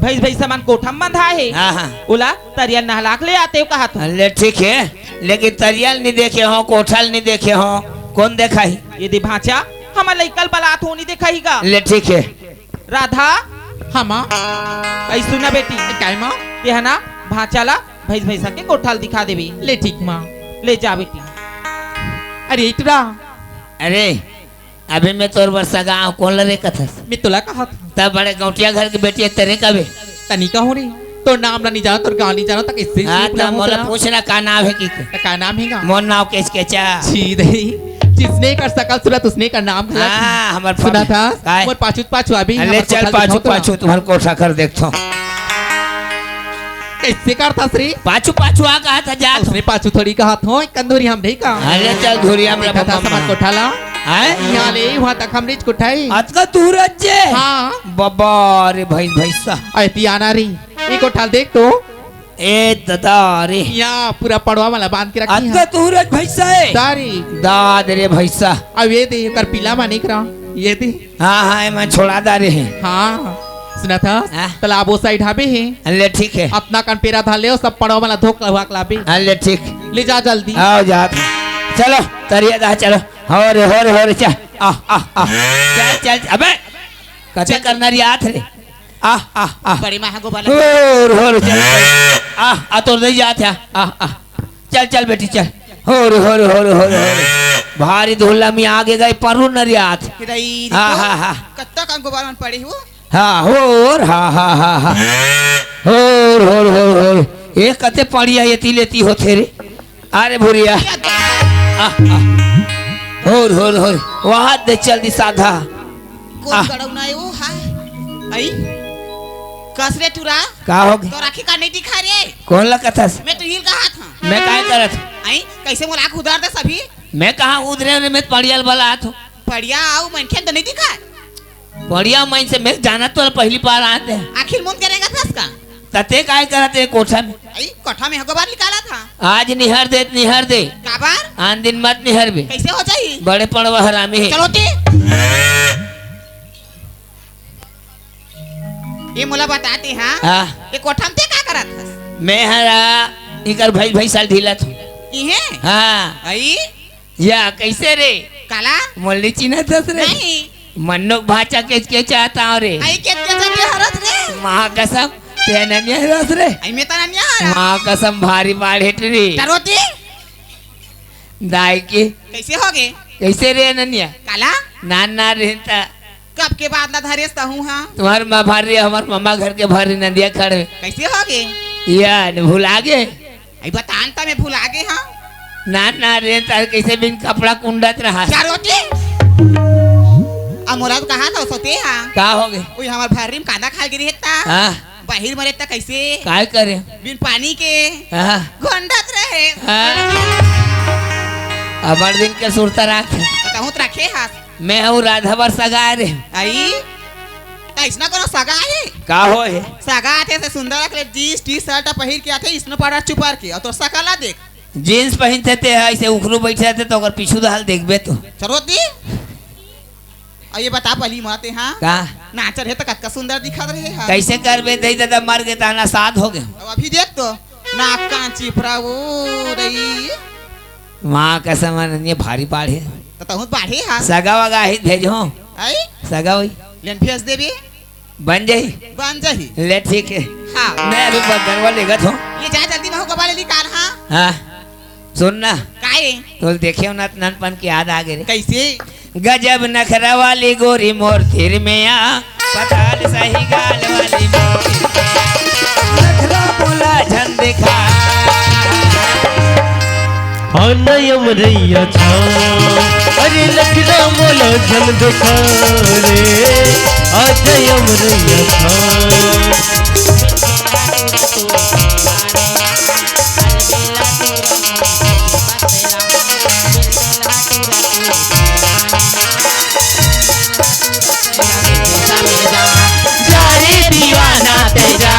भैस भैस सामान कोठा में बंधा है। हाँ हाँ बोला तरियल नहलाक ले आते हो कहा था। ले ठीक है, लेकिन तरियल नहीं देखे हो, कोठल नहीं देखे हो, कौन देखा ही? यदि भांचा हमारे लइकल बलात होनी देखा ही का। ले ठीक है। राधा हाँ माँ ऐ सुना बेटी क्या माँ? ये है ना भांचाला भैस भैसा के कोठाल दिखा देवी। ले ठीक माँ। ले जा बेटी। अरे इतरा अरे अभी मैं तोर वर्षा गाँव कौन लड़े कथा मैं तुला कहा था तब बड़े गौटिया घर के बेटी तेरे कबे तनिका हो रही तो नाम ला नहीं जाना तो गाँव नहीं जाना तक इससे हाँ तो मोला पूछना का नाम है की का नाम है मोर नाम केच केचा सीधे जिसने कर सकल सुना उसने का नाम हाँ हमार सुना था काय? मोर पाछू पाछू अभी ले चल पाछू पाछू तुम्हारे कोठा कर देखता कैसे करता श्री पाछू पाछू आ कहा था जा उसने पाछू थोड़ी कहा था कंदूरी हम नहीं का अरे चल धुरिया में था सामान कोठाला हैं यहाँ ले वहाँ तक हम रिच कोठाई आज का दूरज जे हाँ बाबा रे भाई भैसा ऐती आना रही ये कोठाल देख तो ए दादा रे यहाँ पूरा पड़वा वाला बांध के रखी आज का दूरज भैसा है सारी दाद रे भैसा अब ये दे कर पीला मानिक रहा ये दे हाँ हाँ मैं छोड़ा दारे हैं हाँ सुना था तालाब वो साइड हाबे है ले ठीक है अपना कान पेरा था ले सब पड़वा वाला धोख लगा लाबे ले ठीक ले जा जल्दी आओ जा चलो तरिया दा चलो हो रे चल आ आ आ चल चल अबे कच्चा करना री आथ रे आ आ आ बड़ी माँ को बोला हो चल आ तो नहीं जात है आ चल चल बेटी चल हो रे भारी धुल्ला में आगे गए परू नरी आथ हाँ हाँ हाँ कत्ता का गोबार में पड़ी हो। हाँ होर हाँ हाँ हाँ हाँ होर एक कते पड़िया ये लेती होते रे अरे भूरिया होर वहाँ दे चल दी साधा कौन गड़ौना है वो हाय आई कसरे टुरा का हो गई तो राखी का नहीं दिखा रे कौन लगा था मैं तो हिल कहा था मैं काय करत आई कैसे मोर आंख उधार दे सभी मैं कहाँ उधरे ने मैं पड़ियल वाला आत हूँ बढ़िया आओ मनखे तो नहीं दिखा बढ़िया मन से मैं जाना तो पहली बार आते हैं आखिर मुंह करेगा था इसका तते काय करते कोठा में आई कोठा में हगोबार निकाला था आज निहर दे काबार आन दिन मत निहर बे कैसे हो जाई बड़े पड़वा हरामी है चलो ते ये मोला बताते हाँ हाँ ये कोठा में ते का करत हस मैं हरा इकर भाई साल ढीला था इहे हाँ आई या कैसे रे काला मोली चिन्ह दस रे नहीं मन्नो भाचा के चाहता हूँ रे आई के हरत रे माँ कसम तेनन्या रस रे आई में तना न्या माँ कसम भारी बाढ़ेट रे तरोती दाई के कैसे हो गए कैसे रे नन्या काला नाना रहता कब के बाद ला धरेस्ता हूँ हाँ तुम्हार माँ भारी हमार मामा घर के भारी नदिया खड़े कैसे हो गए यार भुला गए आई बतानता मैं भूल आगे हाँ नाना रहता कैसे बिन कपड़ा कुंडत रहा तरोती अमोला तो कहा था सोते हाँ का हो गए ओए हमार भारी में कांदा खा गिरी हेता हाँ बाहिर मरे ता कैसे काय करे बिन पानी के हाँ घंडत रहे अबर दिन के सुरता राख बताऊँ तो रखे हाथ मैं हूँ राधा बर सगा रे आई ऐसना कोनो सगा है का हो है सगा आते से सुंदर रख ले जीन्स टी शर्ट पहन के आते इसने पड़ा चुपार के और तो सकला देख जीन्स पहनते थे ऐसे उखरू बैठे थे तो अगर पीछू दाल देखबे तो चरोती और ये बता पहली माते हाँ का नाचर है तो कत्का सुंदर दिखा रहे हैं कैसे करबे दे दादा मर गए ताना साथ हो गए अब अभी देख तो नाक कांची फ्रा वो रही माँ का समान ये भारी बाढ़े तो तहुत बाढ़े हाँ सगा वगा ही भेजो आई सगा वही लेन भेज देबे बन जाही बन जाही ले ठीक है हाँ मैं अभी बदनवा लेगा तो ये जा जल्दी में हो गवाले निकाल हाँ हाँ सुनना काहे तो देखे ना ननपन की याद आ गई कैसे गजब नखरा वाली गोरी मोर थिर में आ पताल सही गाल वाली नखरा बोला झन दिखा नयम रैया छा अरे लखना मोला झन दिखा रे आजयम रैया छा दीवाना तेजा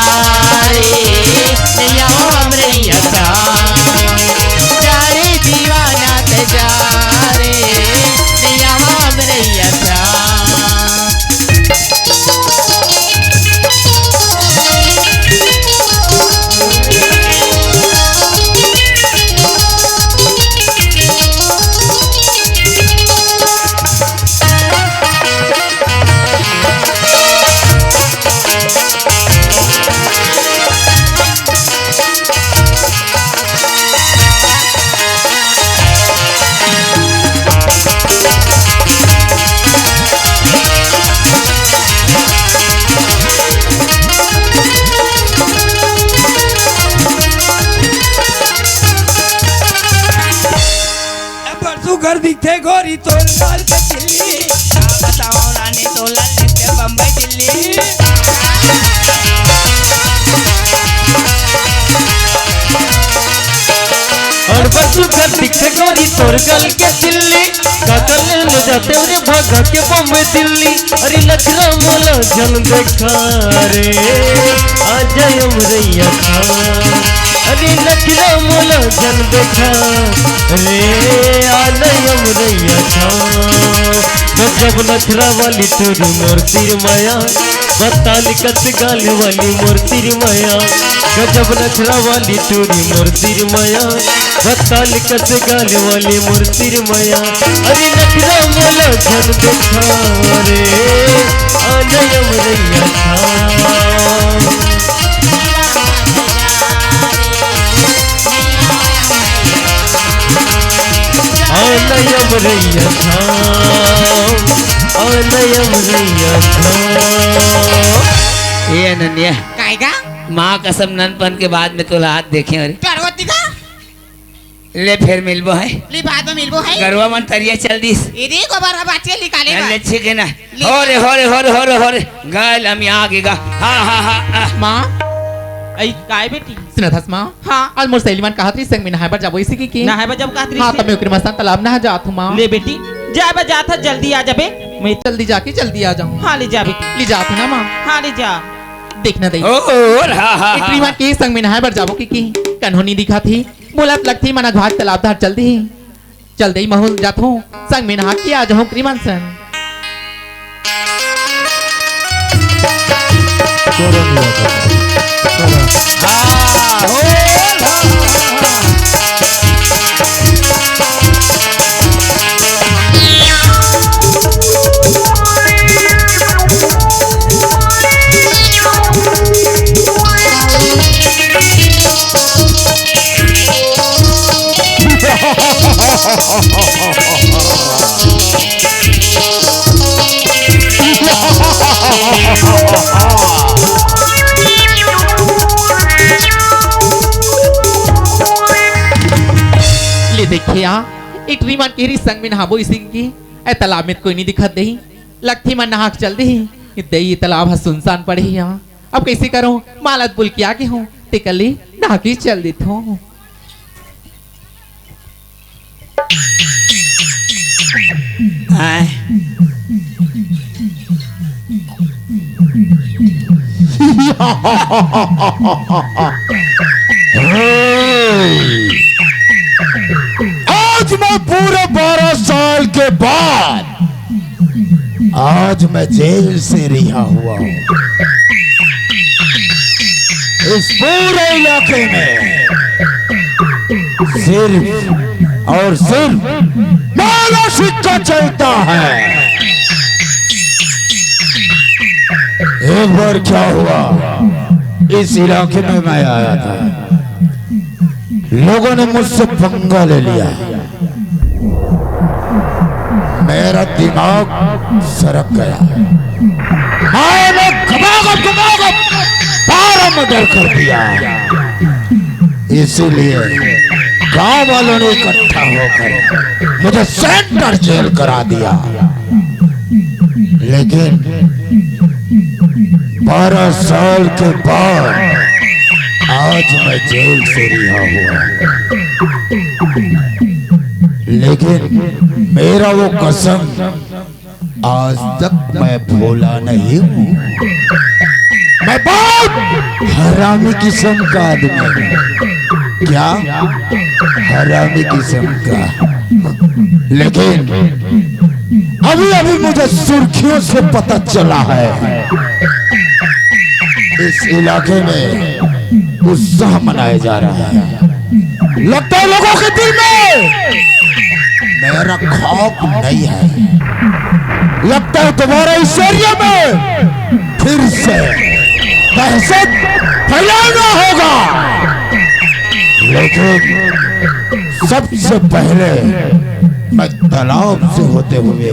रे नयम रैया छा दीवाना तेजा रे नयम रैया छा दिखे गोरी तोर गाल के चिल्ली क्या बताओ रानी तोला लेते बम्बई दिल्ली और बच्चू कर दिखे गोरी तोर गल के दिल्ली काकल ले जाते रे भागा के बम्बई दिल्ली अरे लखरा मोला जन देखा रे आ जाए उमरैया था अरे लखरा मोला जन देखा रे आ जाए उमरैया था जब नखरा वाली तोरी मोर सिर माया बताली कस गाल वाली मोर सिर माया गजब नखरा वाली तोरी मोर सिर माया बताली कस गाल वाली मोर सिर माया अरे नखरा मोला जन देखा रे आ जाए उमरैया था नयम रैया ये अनन्या काय का माँ कसम ननपन के बाद में तोला हाथ देखे अरे करवती का ले फिर मिलबो है ली बाद में मिलबो है गरवा मन तरिया चल दिस इदी गोबर बाटे निकाले ले छिके ना हो रे गाल हम आगे गा हाँ माँ आई काय बेटी सुनथस माँ हाँ आज मोर सहेलीमान कहा थी संग में नहाए पर जाबो इसी की ना है जब कातरी हाँ तब मैं ओकरे मस्तान तालाब नहा जात हूँ माँ ले बेटी जा बा जात है, जल्दी आ जाबे मैं जल्दी जाके जल्दी आ जाऊँ हाँ ले जा बेटी ले जात हूँ ना माँ हाँ ले जा देखना दे और हाँ इतनी के संग में नहाए पर जाबो की कन्होनी दिखा थी बोलत लगती मना घाट तालाब धार चल दे महल जात हूँ संग में नहा के आ जाऊँ क्रीमान सन ले देखिए एक रीमान केरी संग में नहाबो इसी की ए तालाब में कोई नहीं दिखत दही लगती मन नहा के चल दही दही तालाब है सुनसान पड़े यहाँ अब कैसे करूं मालत बुल के आगे हूँ टिकली नहा के चल देता हूँ आज मैं पूरे 12 साल के बाद आज मैं जेल से रिहा हुआ हूँ। इस पूरे इलाके में सिर्फ और सिर्फ मेरा सिक्का चलता है। एक बार क्या हुआ, इस इलाके में मैं आया था, लोगों ने मुझसे पंगा ले लिया, मेरा दिमाग सरक गया, मैंने घमाघट पारा मर्डर कर दिया। इसीलिए गांव वालों ने इकट्ठा होकर मुझे सेंट्रल जेल करा दिया। लेकिन 12 साल के बाद आज मैं जेल से रिहा हुआ, लेकिन मेरा वो कसम आज तक मैं भूला नहीं हूँ। मैं बहुत हरामी किस्म का आदमी हूँ, क्या हरामी किस्म का, लेकिन अभी अभी मुझे सुर्खियों से पता चला है इस इलाके में उत्सव मनाया जा रहा है। लगता है लोगों के दिल में मेरा खौफ नहीं है, लगता है तुम्हारे इस एरिया में फिर से दहशत फैलाना होगा। लेकिन सबसे पहले मैं तालाब से होते हुए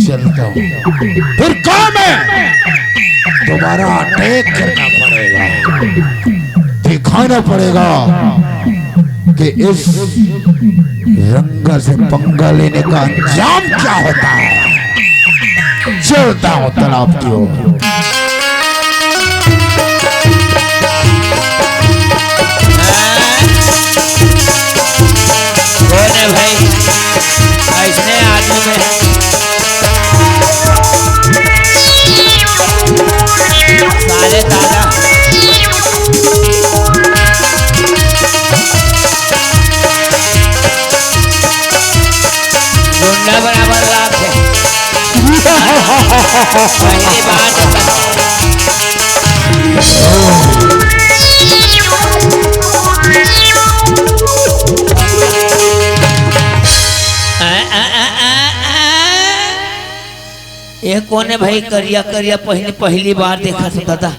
चलता हूँ, फिर काम है दोबारा अटैक करना पड़ेगा, दिखाना पड़ेगा कि इस रंगा से पंगा लेने का अंजाम क्या होता है। चलता हूं तालाब की ओर। कौन है भाई ऐसने आदमी में? साले दादा गुंडा बराबर लाभ है। पहली बात ये कौन है भाई? करिया करिया पहली बार देखा था दादा।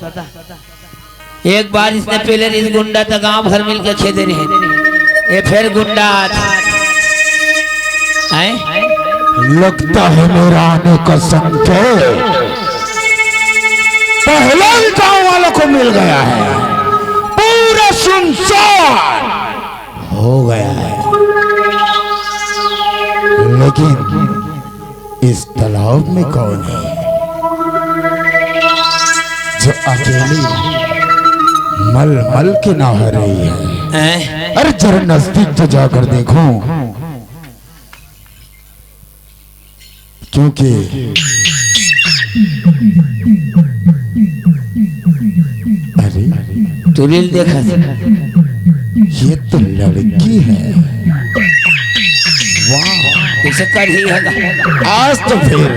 एक बार इसने पहले इस गुंडा तो गांव भर मिल के खेदे रहे, ये फिर गुंडा लगता है मेरा आने का संकेत पहले ही गांव वालों को मिल गया है। पूरा सुनसान हो गया है, लेकिन इस तालाब में कौन है जो अकेली मल मल के नहा रही है? अरे जरा नजदीक तो जाकर देखूं, क्योंकि अरे तुरील देखा ये तो लड़की है। वाह, कैसे कर ही है? आज तो फिर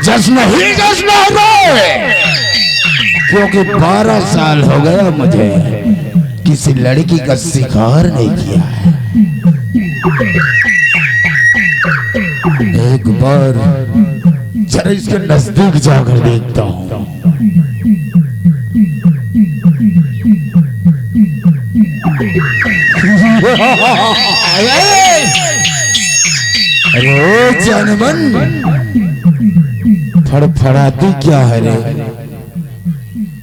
जश्न ही जश्न होगा, क्योंकि 12 साल हो गया मुझे किसी लड़की का शिकार नहीं किया है। एक बार जरा इसके नजदीक जाकर देखता हूँ। अरे जानमन, फड़फड़ाती क्या है रे?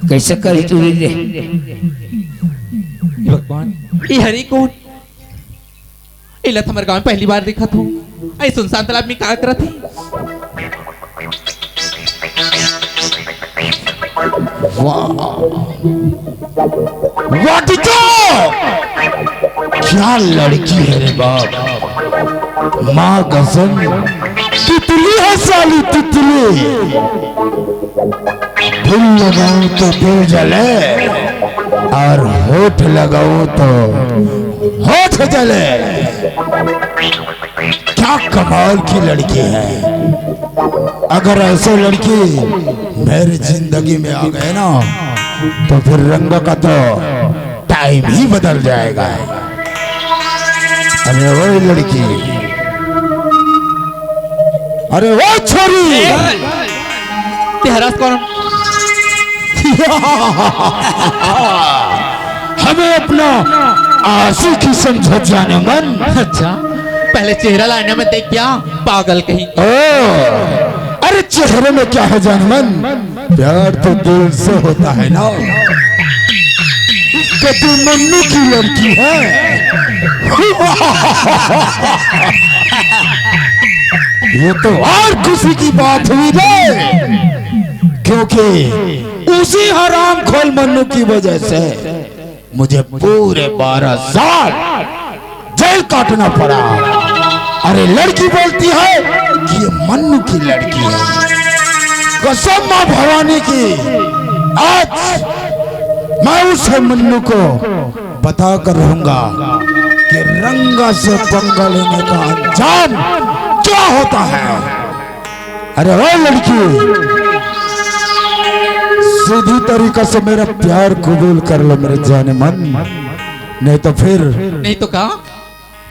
कैसे करी तुरील रे? भगवान, ये हरी कौन? इला हमारे गांव में पहली बार देखा था। ऐ सुनसान तालाब में क्या कर थी? क्या लड़की है रे बाप, माँ कसम तितली है साली तितली। दिल लगाऊं तो दिल जले और होठ लगाऊं तो होठ जले। क्या कमाल की लड़की है। अगर ऐसे लड़की मेरी जिंदगी में आ गए ना तो फिर रंग का तो टाइम ही बदल जाएगा। अरे वो लड़की, अरे वो छोरी, तेहरास कौन? हमें अपना आशिक ही समझ जाने मन। अच्छा, पहले चेहरा लाने में देख क्या पागल कहीं। अरे चेहरे में क्या है जानमन, प्यार तो दिल से होता है ना। कभी मन्नू की लड़की है। ये तो और खुशी की बात हुई रे, क्योंकि उसी हराम खोल मन्नू की वजह से मुझे पूरे 12 साल जेल काटना पड़ा। अरे लड़की बोलती है कि ये मन्नू की लड़की है। कसम मां भवानी की, आज मैं उस मन्नू को बता कर रहूंगा कि रंगा से पंगा लेने का अंजाम क्या होता है। अरे वो लड़की, सीधी तरीका से मेरा प्यार कबूल कर लो मेरे जाने मन, नहीं तो फिर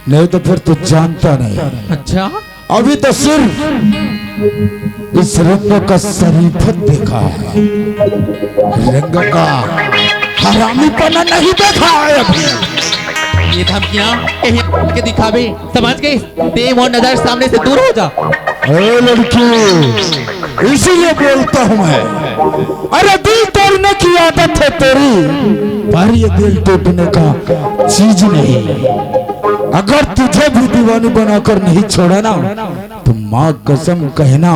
नहीं तो फिर तू जानता नहीं। अच्छा, अभी तो सिर्फ इस रंग का शरीफत देखा है, रंग का हरामीपना नहीं देखा है अभी। ये धमकियां कहीं के दिखावे, समझ गए? देव और नजर सामने से दूर हो जा। लड़की, इसीलिए बोलता हूँ मैं। अरे दिल तोड़ने की आदत है तेरी, पर ये दिल टूटने का चीज नहीं। अगर तुझे भी दीवानी बनाकर नहीं छोड़ा ना तो माँ कसम कहना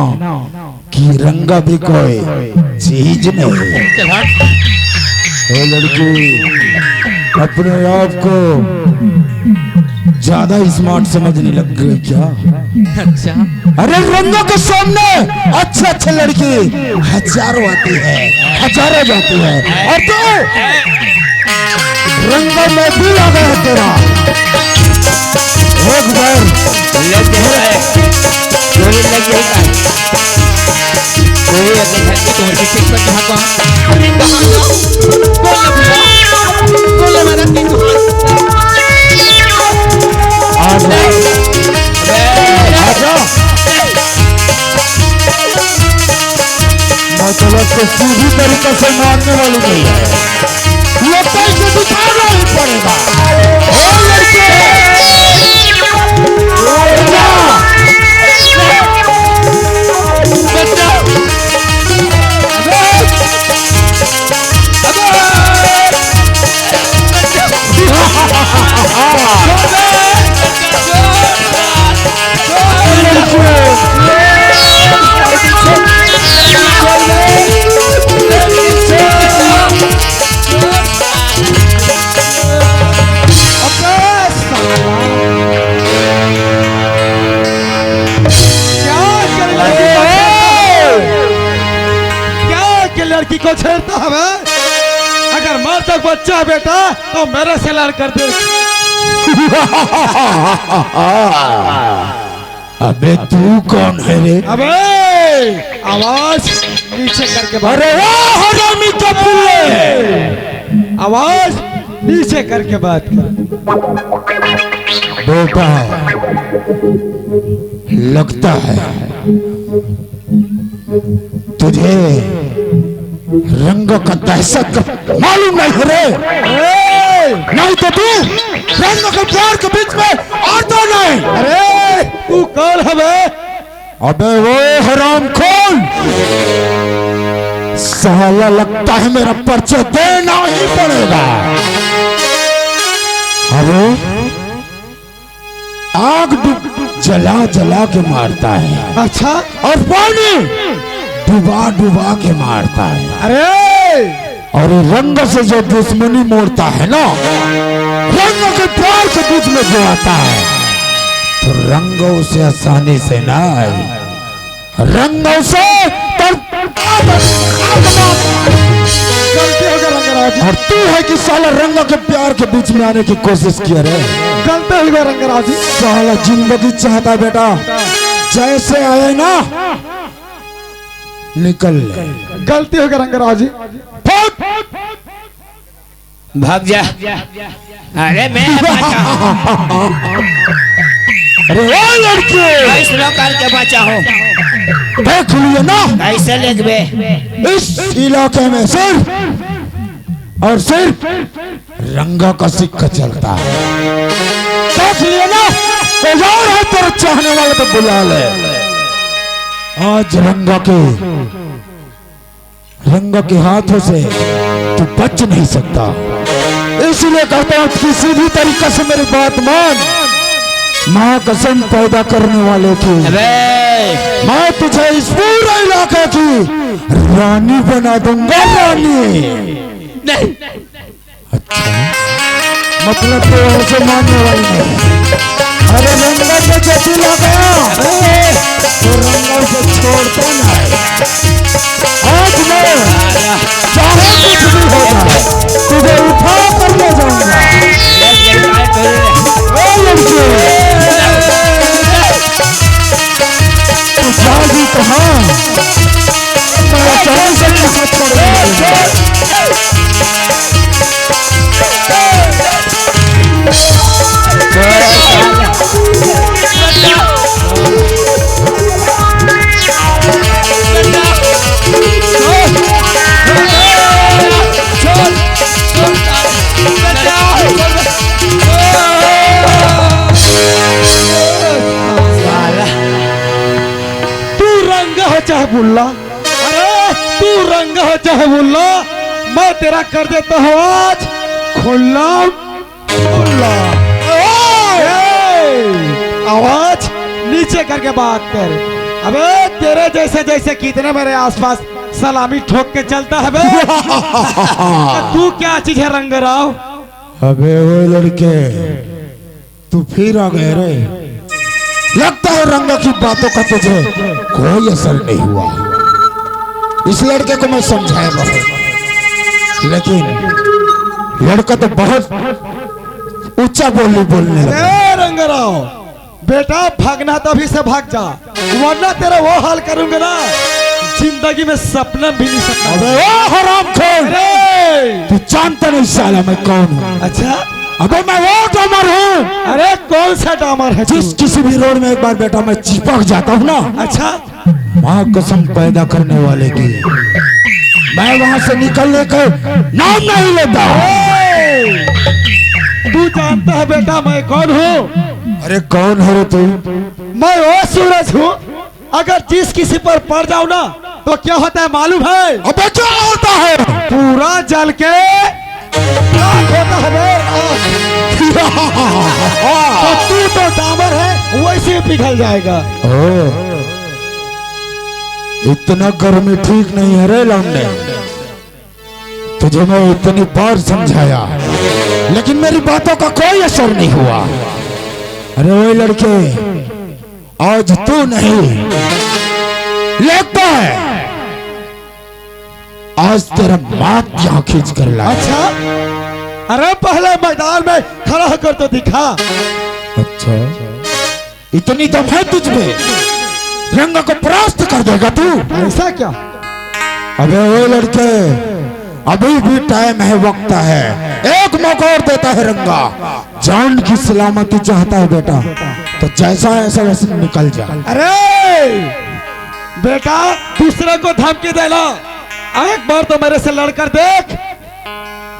कि रंगा भी कोई चीज नहीं। ओ लड़की, अपने आप को ज्यादा स्मार्ट समझने लग गई क्या? अच्छा अरे रंगों के सामने अच्छे अच्छे लड़की हजारों आती है, हजारों जाती है, और तो रंगों में भी आ गया तेरा। एक बार लग जाए गोली लग जाएगा। कोई अगर घर की तोड़ के किस पर कहाँ कहाँ अरे कहाँ जाओ? बोला मेरा तीन आजा आजा, मतलब तो सीधी तरीके से मारने वाली नहीं है, ये पैसे दिखाना ही पड़ेगा। ओ लड़के, लड़की को छेड़ता है? अगर मार तक बच्चा है बेटा तो मेरे से लड़ कर दे। अबे तू कौन है रे? अबे आवाज नीचे करके बात। अरे वाह हरामी का पुल्ले, आवाज नीचे करके बात कर। बेटा लगता है तुझे रंग का दहशत का मालूम नहीं है रे। नहीं तो तू रंग के प्यार के बीच में आता नहीं। अरे तू कौन है बे? अबे वो हराम खोल, साला लगता है मेरा परिचय देना ही पड़ेगा। अरे आग जला जला के मारता है, अच्छा, और पानी डुबा डुबा के मारता है। अरे और रंग से जो दुश्मनी मोड़ता है ना, रंग के प्यार के बीच में जो आता है, तो रंग उसे आसानी से ना आए, रंग उसे गलती हो गया रंगराज। और तू है कि साला रंग के प्यार के बीच में आने की कोशिश किया रे। गलती हो गया रंगराज। साला जिंदगी चाहता बेटा, जैसे आए ना निकल ले। गलती हो गया रंगराज। भाग जा। अरे मैं बचा हूँ। अरे ओ लड़के, कैसे नौकर के बचा हूँ? देख लिए ना कैसे लेग बे? इस इलाके में सिर्फ और सिर्फ रंगा का सिक्का चलता है। देख लिए ना, कोई और है तेरे चाहने वाले तो बुला ले। आज रंगा के हाथों से तू बच नहीं सकता। इसलिए कहता हूं किसी भी तरीके से मेरी बात मान। माँ कसम पैदा करने वाले की, मैं तुझे इस पूरे इलाके की रानी बना दूंगा, रानी। नहीं अच्छा, मतलब तो ऐसे मानने वाली नहीं। अरे रंगा से जो दिला गया तो रंगा से छोड़ता ना है। आज मैं चाहे कुछ भी हो जाए तुझे उठा कर ले जाऊंगा। ओ लड़के, तू जागी कहाँ? मैं चाहे से किसे छोड़ूंगा। तू रंगा हो चाहे मुल्ला। अरे तू रंग हो चाहे मुल्ला, मैं तेरा कर देता हूँ आज खुल्ला मुल्ला। आवाज नीचे करके बात कर। अबे तेरे जैसे जैसे कितने मेरे आसपास सलामी ठोक के चलता है बे। तू क्या चीज है रंगराव? अबे वो लड़के तू फिर आ गए रे। लगता है रंग की बातों का तुझे कोई असर नहीं हुआ। इस लड़के को मैं समझाया बहुत, लेकिन लड़का तो बहुत ऊंचा बोलने लगा। रंगराव बेटा भागना तो अभी से भाग जा, वरना तेरा वो हाल करूंगा ना जिंदगी में सपना भी नहीं सकता। अबे ओ हरामखोर, तू जानता नहीं साला मैं कौन हूँ? अच्छा अबे मैं वो डामर हूँ। अरे कौन सा डामर है? जिस किसी भी रोड में एक बार बेटा मैं चिपक जाता हूँ ना, अच्छा माँ कसम पैदा करने वाले की, मैं वहां से निकलने का नाम नहीं लेता। तू जानता है बेटा मैं कौन हूँ? अरे कौन है रे तू? मैं वो सूरज हूँ, अगर जिस किसी पर पड़ जाऊँ ना तो क्या होता है मालूम है? अबे क्या होता है? पूरा जल के राख होता है। तो तू तो डामर है, वैसे पिघल जाएगा। इतना गर्मी ठीक नहीं है रे लौंडे, तुझे मैं इतनी बार समझाया लेकिन मेरी बातों का कोई असर नहीं हुआ। अरे वो लड़के आज तू नहीं लगता है आज तेरा मात यहाँ खींच कर ला। अच्छा अरे पहले मैदान में खड़ा होकर तो दिखा। अच्छा इतनी दम है तुझ में, रंग को परास्त कर देगा तू? ऐसा क्या? अबे वो लड़के अभी भी टाइम है, वक्त है, एक मौका और देता है रंगा। जान की सलामती चाहता है बेटा तो जैसा ऐसा वैसे निकल जा। अरे बेटा दूसरे को धमकी देना, एक बार तो मेरे से लड़कर देख।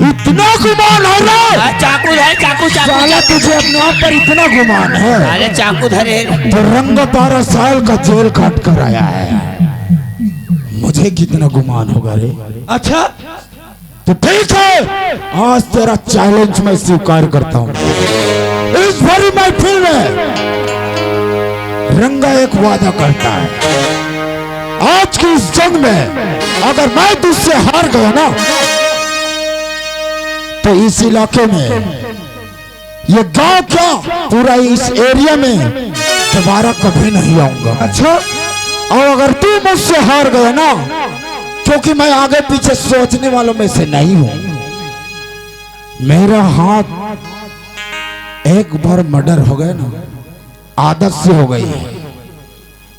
इतना गुमान हो रहा? चाकू है, चाकू साला तुझे अपने आप पर इतना गुमान है? अरे चाकू धरे तो रंग 12 साल का जेल काट कर आया है, मुझे कितना गुमान होगा रे? अच्छा तो ठीक है, आज तेरा चैलेंज मैं स्वीकार करता हूँ। इस भरी महफिल में रंगा एक वादा करता है, आज की इस जंग में अगर मैं तुझसे हार गया ना तो इस इलाके में, ये गांव क्या पूरा इस एरिया में दोबारा कभी नहीं आऊंगा। अच्छा और अगर तू मुझसे हार गया ना, क्योंकि मैं आगे पीछे सोचने वालों में से नहीं हूं, मेरा हाथ एक बार मर्डर हो गया ना आदत से हो गई है,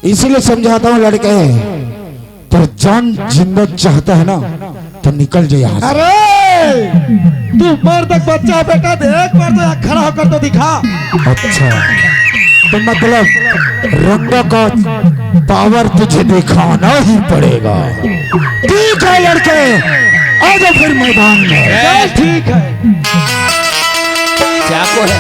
इसीलिए समझाता हूं लड़के, तो जान जिंदा चाहता है ना तो निकल जाए यहाँ से। अरे तू मर्द बच्चा बेटा, देख बार तो खड़ा होकर तो दिखा। अच्छा तो मतलब रंग का पावर तुझे दिखाना ही पड़ेगा। ठीक है लड़के, आ जाओ फिर मैदान में। ठीक है, चाकू है।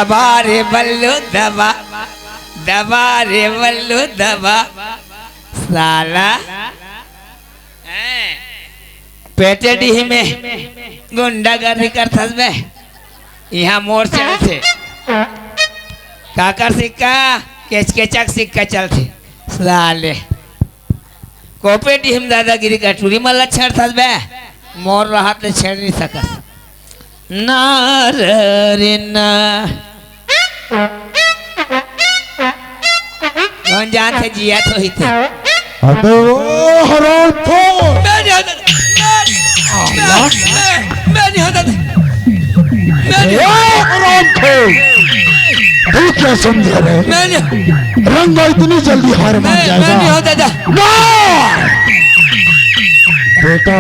दबा रे बल्लू दबा, दबा रे बल्लू दबा। साला पेटे डी में गुंडागर्दी करथस बे, यहाँ मोर चलते काकर सिक्का केचकेचक सिक्का चलते साले। कोपे डी में दादागिरी का टूरी मल्ला छेड़थस बे, मोर राहत ले छेड़ नहीं सकस। नार रे ना कौन जानते जिया तो ही थे। अबे वो हराम खोर, मैं नहीं होता, मैं नहीं होता, मैं नहीं हराम खोर, तू क्या समझ रहे? मैं नहीं, रंगा इतनी जल्दी हार मान मैं नहीं जाएगा? होता था। बेटा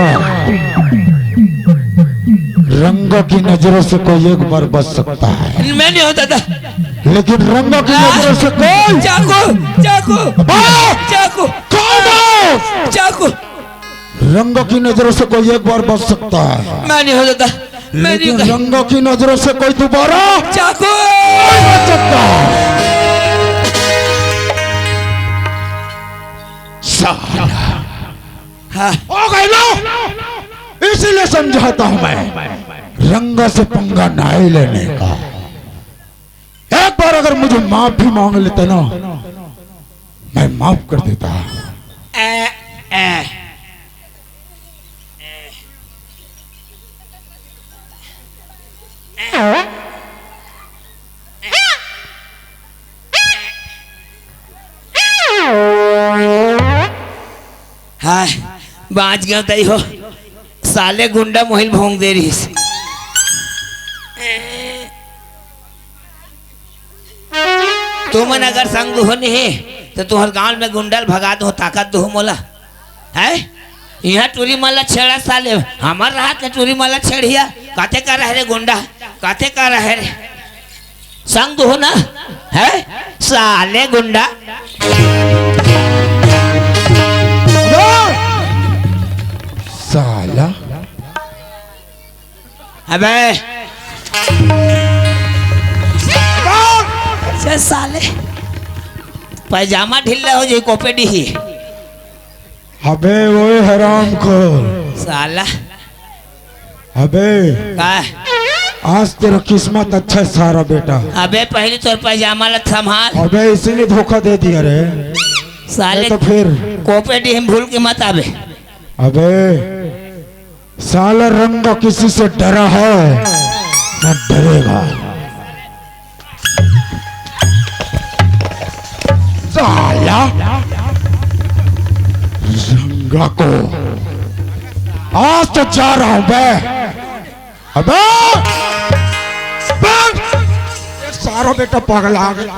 रंगों की नजरों से कोई एक बार बच सकता है, मैं नहीं होता था। लेकिन रंगों की नजरों से कोई चाकू चाकू चाकू चाकू, रंगों की नजरों से कोई एक बार बच सकता है, मैं नहीं होता था। मैं नहीं लेकिन होता रंगों की नजरों से कोई दोबारा चाकू। नहीं बच सकता। साला हाँ हो गए ना, इसीलिए समझाता हूं मैं रंगा से पंगा नहीं लेने का। एक बार अगर मुझे माफी मांग लेते ना, मैं माफ कर देता। ए, ए, हाँ बाँच गया तई हो, साले गुंडा मोहिल भोंग दे रही है। तुमन अगर संग हो नहीं तो तुहर गांव में गुंडल भगा दो, ताकत दो मोला है। यहाँ टूरी माला छेड़ा साले, हमार रात में टूरी माला छेड़िया काते का रह रे गुंडा, काते का रह रे संग हो ना है साले गुंडा। साला अबे से साले पैजामा ढीला हो जाए कोपेडी ही। अबे वो हराम खोर, साला अबे का आज तेरा किस्मत अच्छा है सारा बेटा। अबे पहले तो पैजामा ला संभाल अबे इसीलिए धोखा दे दिया रे, साले तो फिर कोपेडी हम भूल के मत आबे। अबे साला रंगा किसी से डरा है न डरेगा। साला रंगा को आज तो जा रहा हूं बे। अबे ये सारा बेटा पागल आ गया।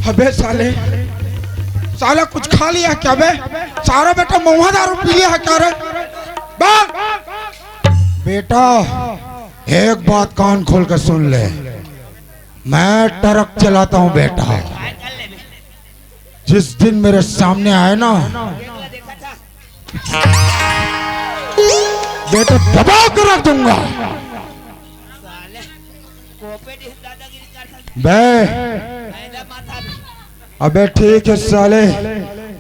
अबे साले साला कुछ खा लिया क्या बे? सारा बेटा महुआ दारू पी लिया है क्या रे? बेटा एक बात कान खोल कर सुन ले, मैं ट्रक चलाता हूं बेटा। जिस दिन मेरे सामने आए ना बेटा दबा कर रख दूंगा बे। अबे ठीक है साले,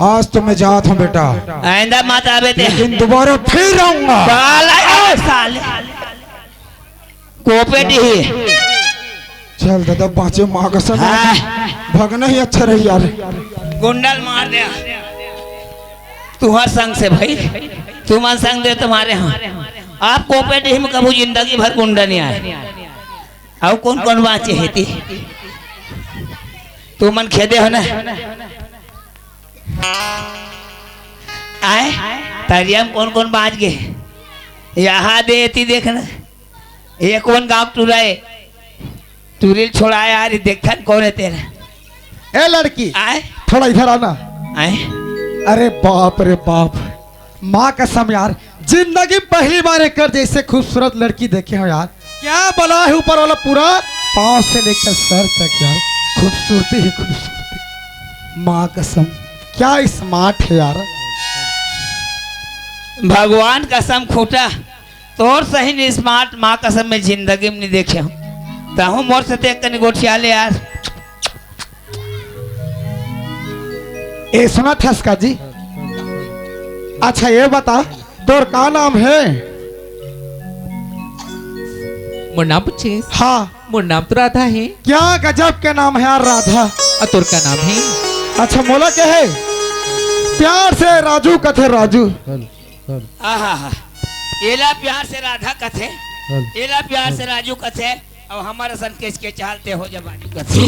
आज तो मैं जाता हूं बेटा, आइंदा मत आबे ते। लेकिन दोबारा फिर आऊंगा। साले कोपेडी ही चल दादा बाँचे माँ का सब, भगना ही अच्छा रही यार। गुंडल मार दे तुहर संग से भाई, तुम संग दे तुम्हारे यहाँ। आप कोपेडी में कभी जिंदगी भर गुंडा नहीं आए। और कौन कौन बाँचे है ती तू मन खेदे हो ना आए तरियम कौन कौन बाँच गए यहाँ देती देखना। ये कौन गाँव टूराए टूरिल छोड़ाए यार, देखा कौन है तेरा। ए लड़की आए थोड़ा इधर आना। आए अरे बाप रे बाप, माँ कसम यार, जिंदगी पहली बार एक कर जैसे खूबसूरत लड़की देखे हो यार। क्या बना है ऊपर वाला, पूरा पाँव से लेकर सर तक यार, खूबसूरती ही खूबसूरती। माँ कसम क्या स्मार्ट है यार। भगवान कसम खोटा तोर सही नहीं स्मार्ट माँ कसम में जिंदगी में नहीं देखे हूँ तो मोर से देख कर गोठिया ले यार। ए सुना था इसका जी। अच्छा ये बता तोर का नाम है? मोर नाम पूछे? हाँ मोर नाम तो राधा है। क्या गजब के नाम है यार राधा। और तोर का नाम है? अच्छा मोला क्या है? प्यार से राजू कथे राजू। आहा एला प्यार से राधा कथे, एला प्यार से राजू कथे और हमारा सन के चालते हो जवानी कथे।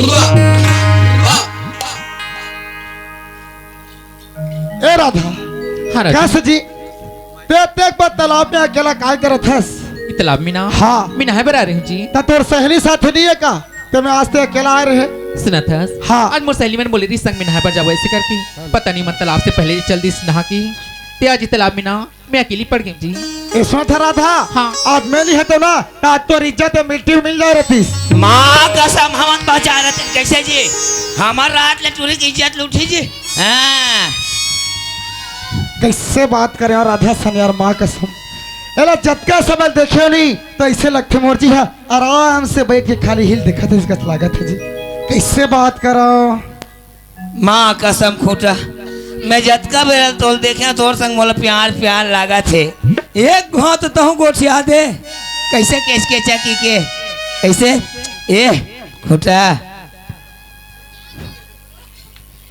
ए राधा हाँ राजू। कैसे जी ते पर तालाब में अकेला काय करत हस? ये तालाब में ना? हाँ मैं नहाए बरा रही हूँ जी। ता तोर सहेली साथ नहीं है का? ते मैं आज ते अकेला आए रहे। सुना था? हाँ। आज मोर सहेली मैंने बोली थी संग में नहाए पर जाओ ऐसे करके, पता नहीं मन तालाब से पहले चल दी नहा की ते आज तालाब में ना मैं अकेली पड़ गई जी। ए सुना था राधा। हाँ। आज मैं नहीं है तो ना आज तो इज्जत मिट्टी में मिल जा रही थी। माँ कसम हम बचा रहे थे कैसे जी हमार रात ले चोरी की इज्जत लूटी जी। हाँ कैसे बात करे यार राधा सन यार माँ कसम। एला जतका समय देखे नहीं तो ऐसे लगते मोर जी है आराम से बैठ के खाली हिल देखा था इसका लागत है जी। कैसे बात करो माँ कसम खोटा मैं जतका बेरल तोल देखे तोर संग मोला प्यार प्यार लागा थे एक घोत तो गोठिया दे कैसे केस के चाकी के कैसे ए खोटा।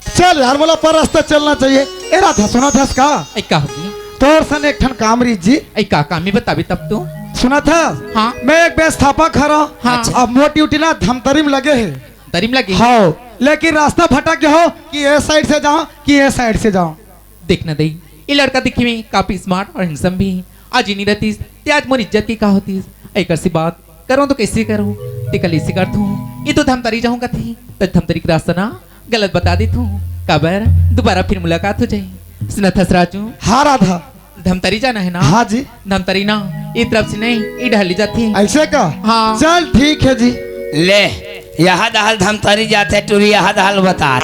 चल यार मोला पर रास्ता चलना चाहिए। ए राधा सुना था इसका? ऐ का होगी? तोर सन एक ठन कामरी जी। ऐ का काम ही बताबी तब तो। सुना था? हाँ। मैं एक व्यवस्थापक हरा। हाँ। अब मोटी उटी ना धमतरी में लगे है। दरिम लगी? हाँ लेकिन रास्ता भटक गया हो कि ये साइड से जाओ कि ये साइड से जाओ। देखना दे ये लड़का दिखी में काफी स्मार्ट और हैंडसम भी आज नहीं रहती ते आज मोर इज्जत की का होती ऐ सी बात करूँ तो कैसे करूँ ते कल ऐसे कर दूँ ये तो धमतरी जाऊँगा थी तो धमतरी का रास्ता ना गलत बता दी तू कबर दोबारा फिर मुलाकात हो जाए। सुना था राजू? हाँ राधा धमतरी जाना है ना? हाँ जी। धमतरी ना ये तरफ से नहीं ये ढली जाती है। ऐसे का? हाँ। चल ठीक है जी। ले यहाँ दहल धमतरी जाते टूरी यहाँ दहल बता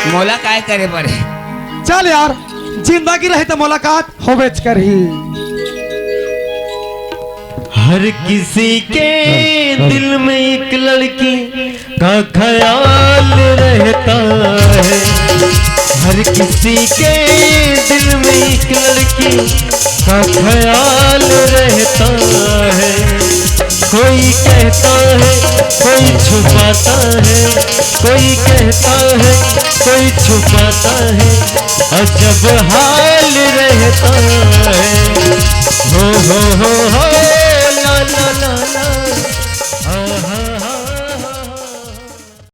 मोला काय करे पड़े। चल यार जिंदगी रहे तो मुलाकात हो बेच कर ही। हर किसी के दिल में एक लड़की का ख्याल रहता है। हर किसी के दिल में एक लड़की का ख्याल रहता है। कोई कहता है कोई छुपाता है, कोई कहता है कोई छुपाता है, अजब हाल रहता है। हो